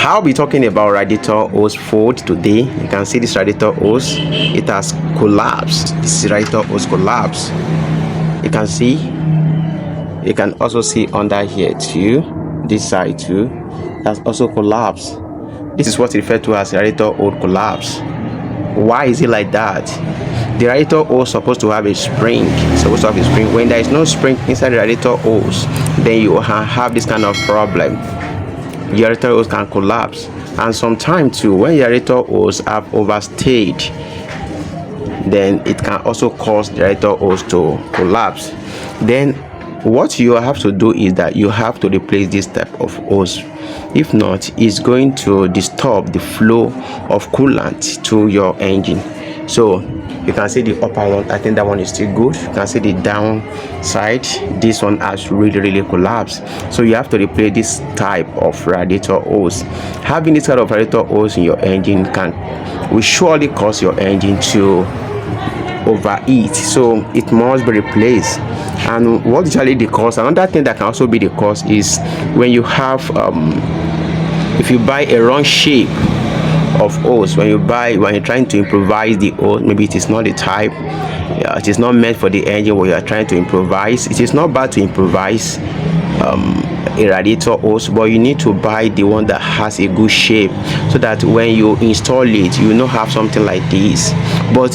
I'll be talking about radiator hose fault today. You can see this radiator hose, it has collapsed. This radiator hose collapsed. You can see, you can also see under here too, this side too, that's also collapsed. This is what's referred to as radiator hose collapse. Why is it like that? The radiator hose is supposed to have a spring. It's supposed to have a spring. When there is no spring inside the radiator hose, then you have this kind of problem. Your radiator hose can collapse. And sometimes too, when your radiator hose have overstayed, then it can also cause the radiator hose to collapse. Then what you have to do is that you have to replace this type of hose. If not, it's going to disturb the flow of coolant to your engine. So you can see the upper one, I think that one is still good. You can see the down side, this one has really collapsed. So you have to replace this type of radiator hose. Having this kind of radiator hose in your engine will surely cause your engine to overheat, so it must be replaced. And what usually the cause, another thing that can also be the cause, is when you have if you buy a wrong shape of hose, when you're trying to improvise the hose, maybe it is not the type, it is not meant for the engine where you are trying to improvise. It is not bad to improvise a radiator hose, but you need to buy the one that has a good shape, so that when you install it, you will not have something like this. But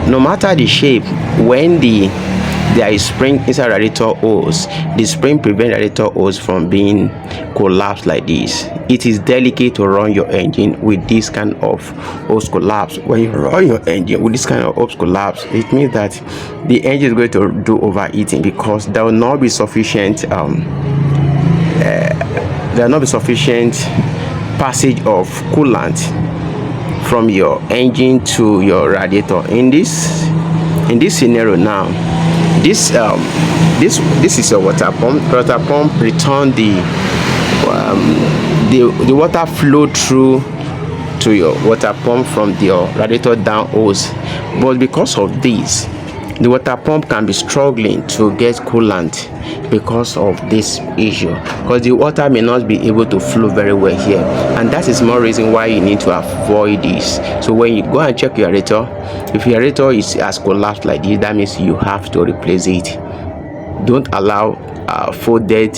no matter the shape, when there is spring inside radiator hose, the spring prevents radiator hose from being collapsed like this. It is delicate to run your engine with this kind of hose collapse. When you run your engine with this kind of hose collapse, it means that the engine is going to do overheating, because there will not be sufficient passage of coolant from your engine to your radiator. In this scenario now, this is a water pump. Water pump return the water flow through to your water pump from your radiator down hose. But because of this, the water pump can be struggling to get coolant because of this issue, because the water may not be able to flow very well here, and that is more reason why you need to avoid this. So when you go and check your radiator, if your radiator has collapsed like this, that means you have to replace it. Don't allow folded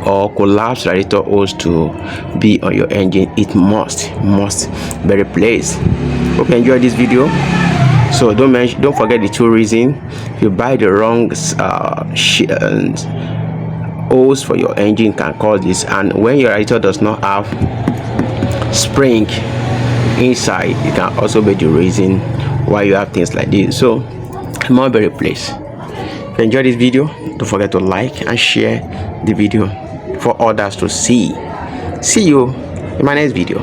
or collapsed radiator hose to be on your engine. It must be replaced. Hope you enjoyed this video. So don't forget the two reasons. If you buy the wrong hose for your engine, can cause this. And when your radiator does not have spring inside, it can also be the reason why you have things like this. So it must be replaced. If you enjoyed this video, don't forget to like and share the video for others to see. See you in my next video.